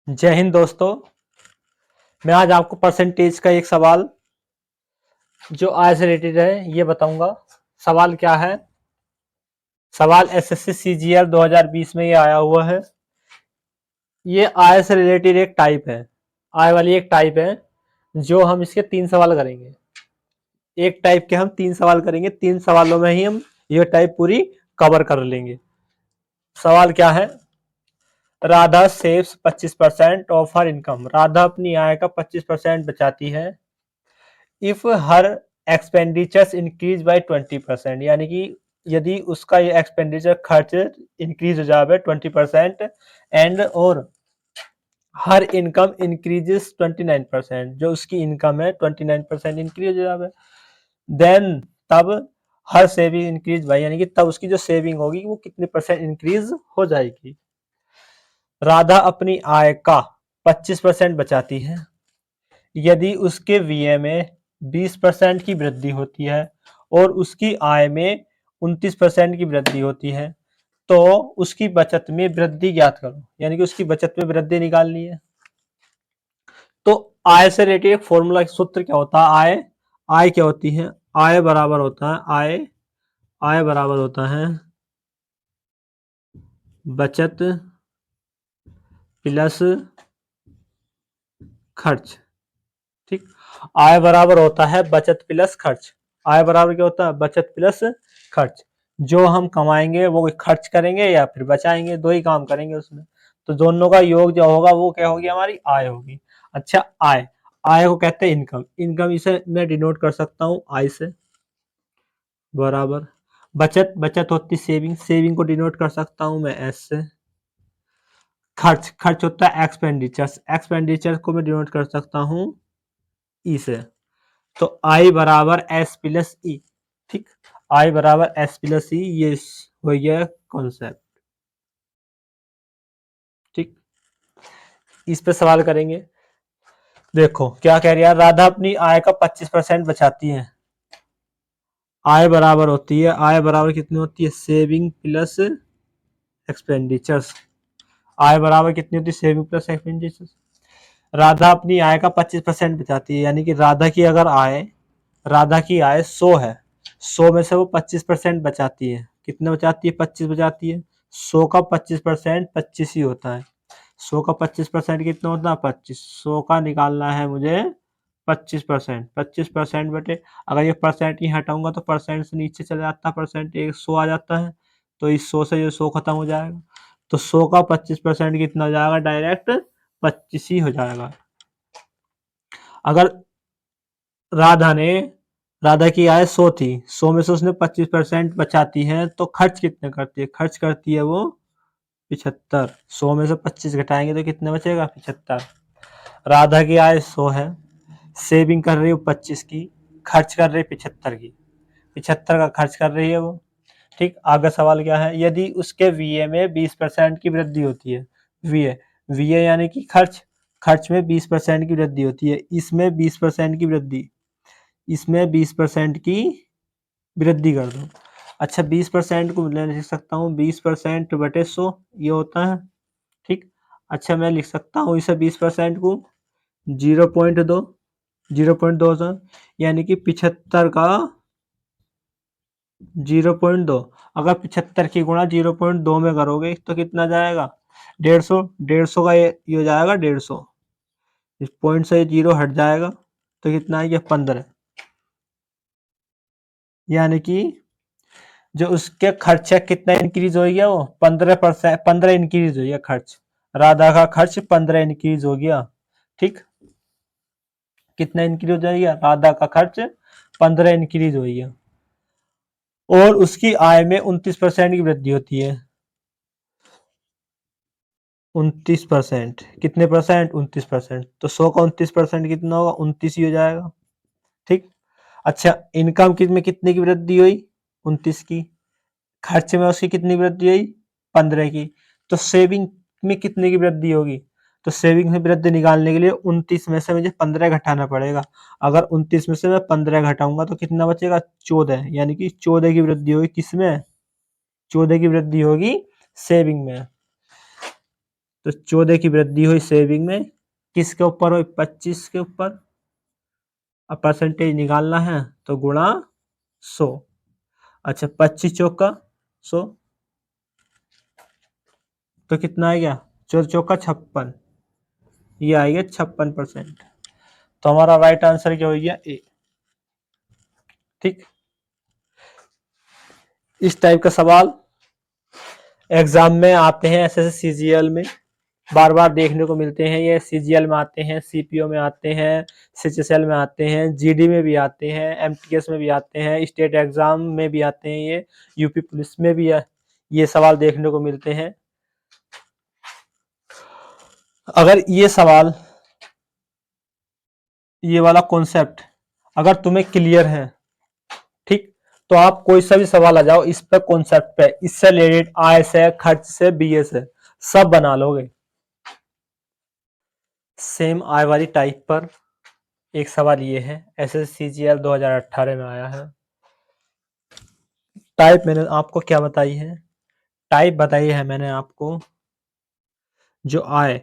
जय हिंद दोस्तों। मैं आज आपको परसेंटेज का एक सवाल जो आय से रिलेटेड है ये बताऊंगा। सवाल क्या है? सवाल एसएससी सीजीएल 2020 में ये आया हुआ है। ये आय से रिलेटेड एक टाइप है, आय वाली एक टाइप है जो हम इसके 3 सवाल करेंगे। एक टाइप के हम 3 सवाल करेंगे, 3 सवालों में ही हम ये टाइप पूरी कवर कर लेंगे। सवाल क्या है? Radha saves 25% of her income. Radha अपनी आय का 25% बचाती है। If her expenditures increase by 20%, यानी कि यदि उसका ये एक्सपेंडिचर खर्च इंक्रीज हो जाए 20% एंड और हर इनकम इंक्रीजेस 29%, जो उसकी इनकम है 29% इंक्रीज हो जाए, देन तब हर सेविंग इंक्रीज बाय, यानी कि तब उसकी जो सेविंग होगी वो कितने परसेंट इंक्रीज हो जाएगी। राधा अपनी आय का 25% बचाती है। यदि उसके वीए में 20% की वृद्धि होती है और उसकी आय में 29% की वृद्धि होती है तो उसकी बचत में वृद्धि ज्ञात करो, यानी कि उसकी बचत में वृद्धि निकालनी है। तो आय से रिलेटेड एक फॉर्मूला सूत्र क्या होता है? आय आय क्या होती है? आय बराबर होता है आय बराबर होता है बचत प्लस खर्च। ठीक, आय बराबर होता है बचत प्लस खर्च। आय बराबर क्या होता है? बचत प्लस खर्च। जो हम कमाएंगे वो खर्च करेंगे या फिर बचाएंगे, दो ही काम करेंगे उसमें। तो दोनों का योग जो होगा वो क्या होगी? हमारी आय होगी। अच्छा, आय आय को कहते हैं इनकम। इनकम इसे मैं डिनोट कर सकता हूँ आई से। बराबर बचत बचत होती सेविंग, सेविंग को डिनोट कर सकता हूँ मैं एस से। खर्च खर्च होता है एक्सपेंडिचर्स, एक्सपेंडिचर को मैं डिनोट कर सकता हूँ ई से। तो आई बराबर एस प्लस ई। ठीक, आई बराबर एस प्लस ई, ये हो गया कॉन्सेप्ट। ठीक, इस पे सवाल करेंगे। देखो क्या कह रही है, राधा अपनी आय का 25% बचाती है। आय बराबर होती है, आय बराबर कितनी होती है? Saving plus expenditures. आय बराबर कितनी होती है? Saving plus expenditures. राधा अपनी आय का 25% बचाती है, यानी कि राधा की आय 100 है। 100 में से वो 25% बचाती है। कितने बचाती है? 25 बचाती है। 100 का 25% 25 ही होता है। 100 का 25% कितना होता है? 25। 100 का निकालना है मुझे 25%। 25% बटे, अगर ये परसेंट ही हटाऊंगा तो परसेंट से नीचे चला जाता है, परसेंट एक 100 आ जाता है। तो इस 100 से ये 100 खत्म हो जाएगा। तो 100 का 25% कितना हो जाएगा? डायरेक्ट 25 ही हो जाएगा। अगर राधा ने राधा की आय 100 थी, 100 में से उसने 25% बचाती है तो खर्च कितने करती है? खर्च करती है वो 75। 100 में से 25 घटाएंगे तो कितने बचेगा? 75। राधा की आय 100 है, सेविंग कर रही है 25 की, खर्च कर रही है 75 की। 75 का खर्च कर रही है वो। ठीक, आगे सवाल क्या है? यदि उसके वीए में 20% की वृद्धि होती है। वीए वीए यानी कि खर्च, खर्च में 20% की वृद्धि होती है। इसमें 20% की वृद्धि, इसमें 20% की वृद्धि कर दो। अच्छा, 20% को मैं लिख सकता हूँ 20% बटे 100, ये होता है। ठीक, अच्छा मैं लिख सकता हूँ इसे 20% को 0.2, 0.2, यानी कि 75 का 0.2। अगर 75 की गुणा 0.2 में करोगे तो कितना जाएगा? 150। 150 का ये हो जाएगा 150। इस पॉइंट से जीरो हट जाएगा तो कितना है? ये 15। यानी कि जो उसके खर्च है कितना इंक्रीज हो गया? वो 15%, 15 इंक्रीज हो गया खर्च। राधा का खर्च 15 इंक्रीज हो गया। ठीक, कितना इंक्रीज हो जाएगा? राधा का खर्च 15 इंक्रीज हो गया और उसकी आय में 29% की वृद्धि होती है। 29%, कितने परसेंट? 29%। तो 100 का 29% कितना होगा? 29 ही हो जाएगा। ठीक, अच्छा इनकम में कितने की वृद्धि हुई? 29 की। खर्च में उसकी कितनी वृद्धि हुई? 15 की। तो सेविंग में कितने की वृद्धि होगी? तो सेविंग में वृद्धि निकालने के लिए 29 में से मुझे 15 घटाना पड़ेगा। अगर 29 में से मैं 15 घटाऊंगा तो कितना बचेगा? 14, यानी कि 14 की वृद्धि होगी। किसमें? 14 की वृद्धि होगी सेविंग में। तो 14 की वृद्धि हुई सेविंग में, किसके ऊपर हुई? 25 के ऊपर। अब परसेंटेज निकालना है तो गुणा 100। अच्छा 25 चौका 100, तो कितना आ गया? 4 चौका 56, ये आएगा 56%। तो हमारा राइट आंसर क्या हो गया? ए। ठीक, इस टाइप का सवाल एग्जाम में आते हैं, एसएससी सीजीएल में बार बार देखने को मिलते हैं। ये सीजीएल में आते हैं, सीपीओ में आते हैं, सीएचएसएल में आते हैं, जीडी में भी आते हैं, एमटीएस में भी आते हैं, स्टेट एग्जाम में भी आते हैं, ये यूपी पुलिस में भी ये सवाल देखने को मिलते हैं। अगर ये सवाल, ये वाला कॉन्सेप्ट अगर तुम्हें क्लियर है, ठीक, तो आप कोई सा भी सवाल आ जाओ इस पे, कॉन्सेप्ट पे, इससे रिलेटेड, आय से, खर्च से, बीए से, सब बना लोगे। सेम आय वाली टाइप पर एक सवाल ये है, एसएससीजीएल 2018 में आया है। टाइप मैंने आपको क्या बताई है? टाइप बताई है मैंने आपको, जो आय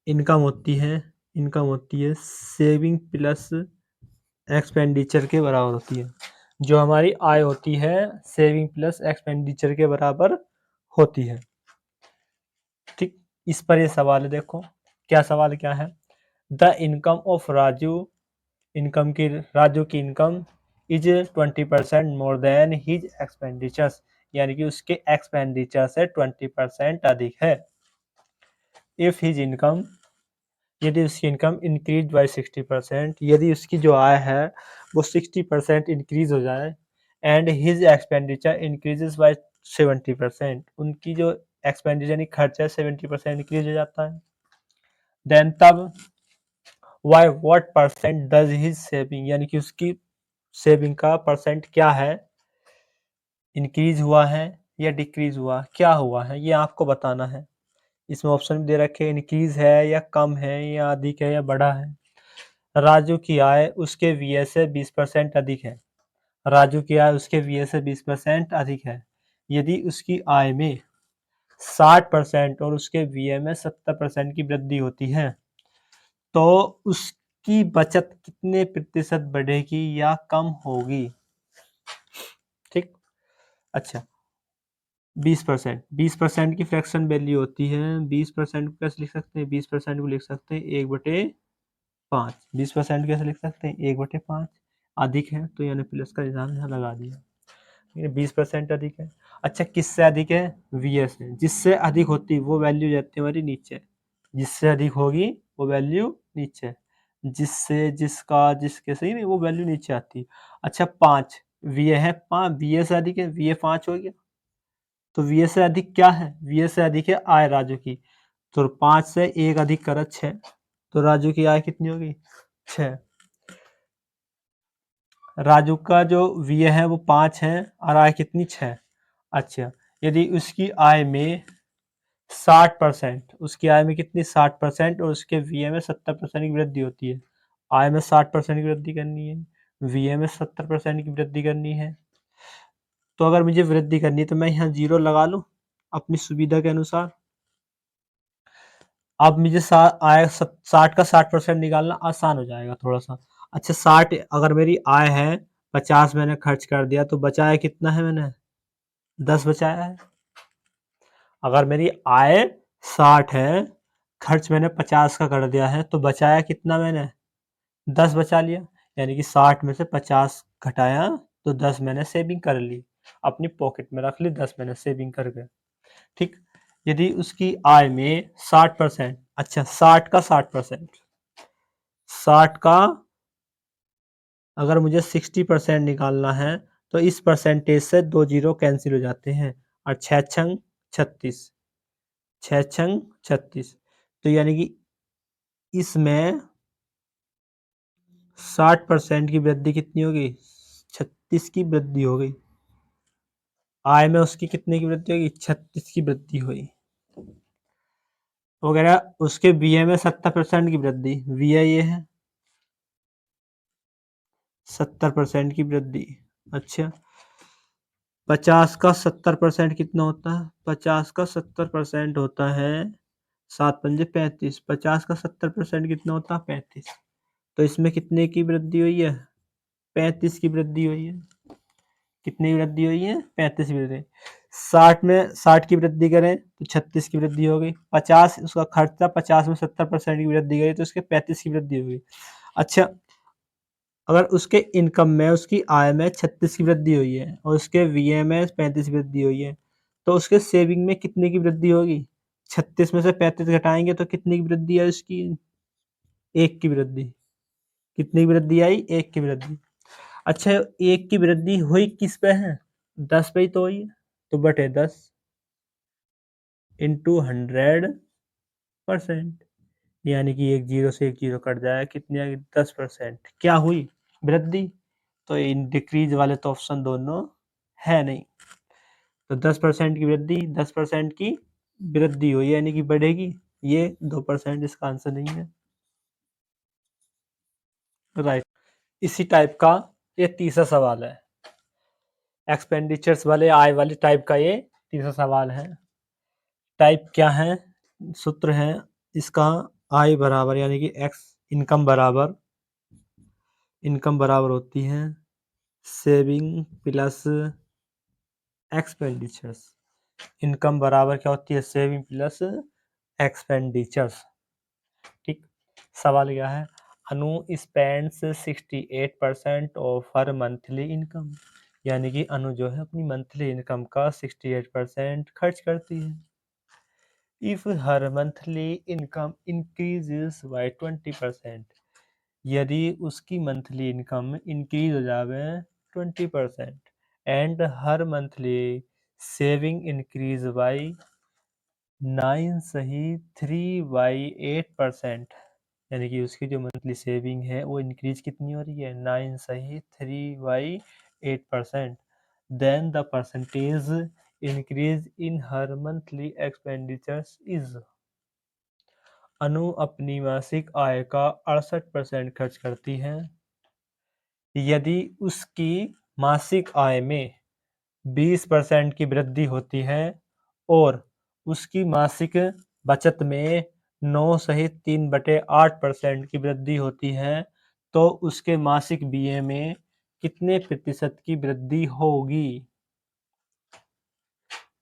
इनकम होती है, इनकम होती है सेविंग प्लस एक्सपेंडिचर के बराबर होती है। जो हमारी आय होती है सेविंग प्लस एक्सपेंडिचर के बराबर होती है। ठीक, इस पर ये सवाल है, देखो क्या सवाल क्या है। The income of Raju, income की, राजू की income is 20% more than his expenditures, यानी कि उसके एक्सपेंडिचर से 20% अधिक है। इफ हिज इनकम, यदि उसकी इनकम इंक्रीज बाय 60%, यदि उसकी जो आय है वो 60% इंक्रीज हो जाए, and his expenditure increases by 70%, उनकी जो एक्सपेंडिचर यानी खर्चा है 70% इंक्रीज हो जाता है, देन तब why what percent does his saving, यानी कि उसकी सेविंग का परसेंट क्या है, इंक्रीज हुआ है या डिक्रीज हुआ, क्या हुआ है, ये आपको बताना है। इसमें ऑप्शन दे रखे, इंक्रीज है या कम है या अधिक है या बढ़ा है। राजू की आय उसके वीए से 20% अधिक है, राजू की आय उसके वीए से 20% अधिक है। यदि उसकी आय में 60% और उसके वीए में 70% की वृद्धि होती है, तो उसकी बचत कितने प्रतिशत बढ़ेगी या कम होगी? ठीक, अच्छा 20%, 20% की फ्रैक्शन वैल्यू होती है, 20% को कैसे लिख सकते हैं? 20% को लिख सकते हैं 1/5। 20% कैसे लिख सकते हैं? 1/5। अधिक है तो यानी प्लस का निशान यहाँ लगा दिया, 20% अधिक है। अच्छा किससे अधिक है? वीएस से। जिससे अधिक होती वो वैल्यू जाती है हमारी नीचे, जिससे अधिक होगी वो वैल्यू नीचे, जिससे, जिसका, जिसके, सही नहीं, वो वैल्यू नीचे आती। अच्छा 5 वीए है, 5 वीए से अधिक है, वीए 5 हो गया, तो वीए से अधिक क्या है? वीए से अधिक है आय राजू की, तो 5 से 1 अधिक करा 6, तो राजू की आय कितनी होगी? 6। राजू का जो वीए है वो 5 है और आय कितनी? 6। अच्छा यदि उसकी आय में 60%, उसकी आय में कितनी? 60% और उसके वीए में 70% की वृद्धि होती है। आय में 60% की वृद्धि करनी है, वीए में 70% की वृद्धि करनी है। तो अगर मुझे वृद्धि करनी है तो मैं यहाँ 0 लगा लूँ अपनी सुविधा के अनुसार। अब मुझे आय 60 का 60% निकालना आसान हो जाएगा थोड़ा सा। अच्छा 60, अगर मेरी आय है 50 मैंने खर्च कर दिया, तो बचाया कितना है मैंने? 10 बचाया है। अगर मेरी आय 60 है, खर्च मैंने 50 का कर दिया है, तो बचाया कितना मैंने? 10 बचा लिया, यानी कि 60 में से 50 घटाया तो 10 मैंने सेविंग कर ली, अपनी पॉकेट में रख ली, 10 मैंने सेविंग कर गया। ठीक, यदि उसकी आय में 60%, अच्छा 60 का 60%, 60 का अगर मुझे 60% निकालना है, तो इस परसेंटेज से 2 जीरो कैंसिल हो जाते हैं, और 6 छंग 36, 6 छंग 36, तो यानी कि इसमें 60% की वृद्धि कितनी होगी? 36 की वृद्धि हो गई। आय में उसकी कितने की वृद्धि होगी? 36 की वृद्धि हुई वगैरह। उसके बीए में 70% की वृद्धि, बीए ये है 70% की वृद्धि। अच्छा 50 का 70% कितना होता है? 50 का 70% होता है 7 पंजे 35, 50 का 70% कितना होता है 35। तो इसमें कितने की वृद्धि हुई है 35 की वृद्धि हुई है। कितनी वृद्धि हुई है 35 की वृद्धि। 60 में 60 की वृद्धि करें तो 36 की वृद्धि हो गई। 50 उसका खर्च था, 50 में 70% की वृद्धि करी तो उसके 35 की वृद्धि हो गई। अच्छा, अगर उसके इनकम में उसकी आय में 36 की वृद्धि हुई है और उसके वीए में 35 की वृद्धि हुई है तो उसके सेविंग में कितने की वृद्धि होगी। 36 में से 35 घटाएंगे तो कितनी की वृद्धि है उसकी 1 की वृद्धि। कितनी की वृद्धि आई 1 की वृद्धि। अच्छा, 1 की वृद्धि हुई किस पे है 10 पे ही तो हुई है। तो बटे 10 इंटू 100%, यानी कि एक जीरो से एक जीरो कट जाएगा, कितनी आएगी 10%। क्या हुई वृद्धि। तो इन डिक्रीज वाले तो ऑप्शन दोनों है नहीं। तो 10% की वृद्धि 10% की वृद्धि हुई यानी कि बढ़ेगी, ये 2% इसका आंसर नहीं है। राइट। इसी टाइप का ये तीसरा सवाल है, एक्सपेंडिचर्स वाले आय वाले टाइप का ये तीसरा सवाल है। टाइप क्या है, सूत्र है इसका, आय बराबर यानी कि एक्स इनकम बराबर होती है सेविंग प्लस एक्सपेंडिचर्स। इनकम बराबर क्या होती है सेविंग प्लस एक्सपेंडिचर्स। ठीक। सवाल क्या है, Anu spends 68% of her monthly income, यानी कि अनु जो है अपनी मंथली इनकम का 68% खर्च करती है। If her monthly income increases by 20%, यदि उसकी मंथली इनकम इंक्रीज हो जावे 20% and her monthly saving increase by 9 सही 3/8%, यानी कि उसकी जो मंथली सेविंग है वो इंक्रीज कितनी हो रही है 9 सही 3/8%, then the percentage increase in her monthly expenditures is. Anu अपनी मासिक आय का 68% खर्च करती है। यदि उसकी मासिक आय में 20% की वृद्धि होती है और उसकी मासिक बचत में 9 सहित 3/8% की वृद्धि होती है तो उसके मासिक बीए में कितने प्रतिशत की वृद्धि होगी।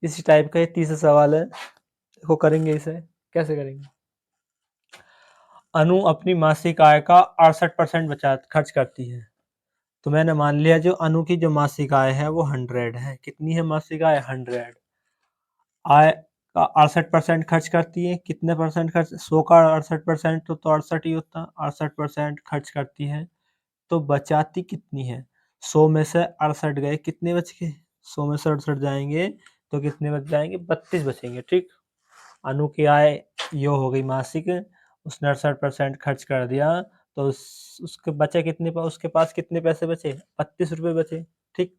इसी टाइप का ये तीसरा सवाल है, वो करेंगे इसे कैसे करेंगे। अनु अपनी मासिक आय का 68% बचत खर्च करती है। तो मैंने मान लिया जो अनु की जो मासिक आय है वो 100 है। कितनी है मासिक आय 100। आय का 68% खर्च करती है। कितने परसेंट खर्च 100 का 68% तो 68 ही होता है। 68% खर्च करती है तो बचाती कितनी है। 100 में से 68 गए, कितने बच गए 100 में से 68 जाएंगे तो कितने बच जाएंगे 32 बचेंगे। ठीक। अनु की आय यो हो गई मासिक, उसने 68% खर्च कर दिया तो उसके बचे कितने उसके पास कितने पैसे बचे 32 रुपए बचे। ठीक।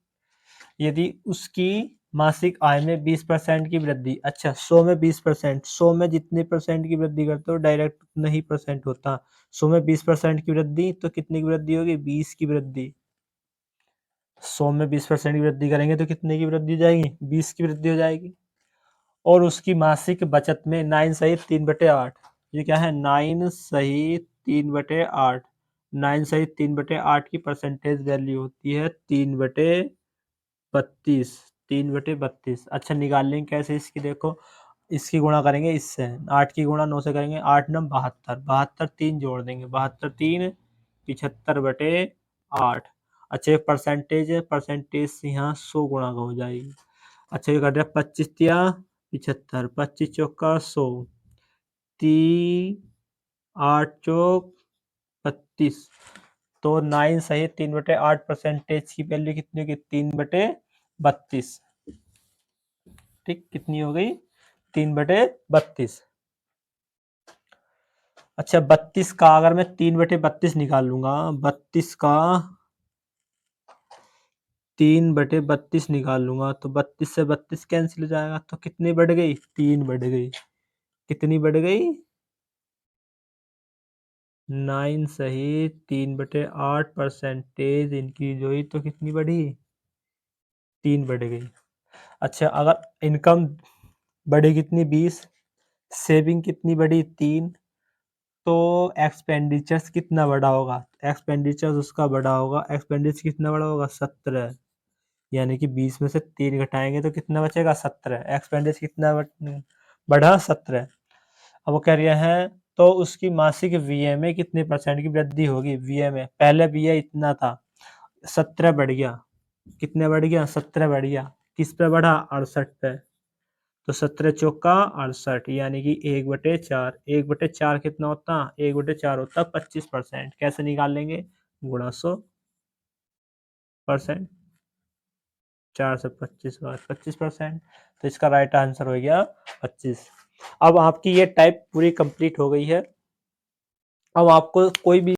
यदि उसकी मासिक आय में 20% की वृद्धि, अच्छा 100 में 20%, 100 में जितने परसेंट की वृद्धि करते हो डायरेक्ट नहीं परसेंट होता। 100 में 20% की वृद्धि तो कितनी की वृद्धि होगी 20 की वृद्धि। 100 में 20% की वृद्धि करेंगे तो कितने की वृद्धि हो जाएगी 20 की वृद्धि हो जाएगी। और उसकी मासिक बचत में 9 सहित 3/8, ये क्या है 9 सहित 3/8, 9 सहित 3/8 की परसेंटेज वैल्यू होती है 3/32, 3/32। अच्छा, निकाल लेंगे कैसे इसकी, देखो इसकी गुणा करेंगे इससे, 8 की गुणा 9 से करेंगे, 8 9 72, 72 3 जोड़ देंगे, 72 3 75/8। अच्छा, ये परसेंटेज है, परसेंटेज से यहाँ 100 गुणा का हो जाएगी। अच्छा, ये कर दिया 25 तिया 75, 25 चौका 100, 8 चौक 32। तो 9 सहित 3/8 परसेंटेज की वैल्यू कितनी होगी 3/32। ठीक, कितनी हो गई 3/32। अच्छा, 32 का अगर मैं 3/32 निकाल लूंगा, 32 का 3/32 निकाल लूंगा तो 32 से 32 कैंसिल हो जाएगा तो कितनी बढ़ गई 3 बढ़ गई। कितनी बढ़ गई 9 सही 3/8 परसेंटेज इंक्रीज हुई तो कितनी बढ़ी 3 बढ़ गई। अच्छा, अगर इनकम बढ़ी कितनी 20, सेविंग कितनी बढ़ी 3, तो एक्सपेंडिचर्स कितना बड़ा होगा, एक्सपेंडिचर्स उसका बड़ा होगा, एक्सपेंडिचर कितना बड़ा होगा 17, यानी कि 20 में से 3 घटाएंगे तो कितना बचेगा 17, एक्सपेंडिचर कितना बढ़ा 17। अब वो कह रहे हैं तो उसकी मासिक वीए में कितने परसेंट की वृद्धि होगी, वीए में पहले वीए इतना था 17 बढ़ गया, कितने बढ़ गया 17 बढ़ गया, किस पे बढ़ा 68 पे, तो 17 चौका 68, यानी कि 1/4, 1/4 कितना होता, 1/4 होता 25%, कैसे निकाल लेंगे, गुणा 100%, 4 से 25 बार 25%, तो इसका राइट आंसर हो गया 25। अब आपकी ये टाइप पूरी कंप्लीट हो गई है। अब आपको कोई भी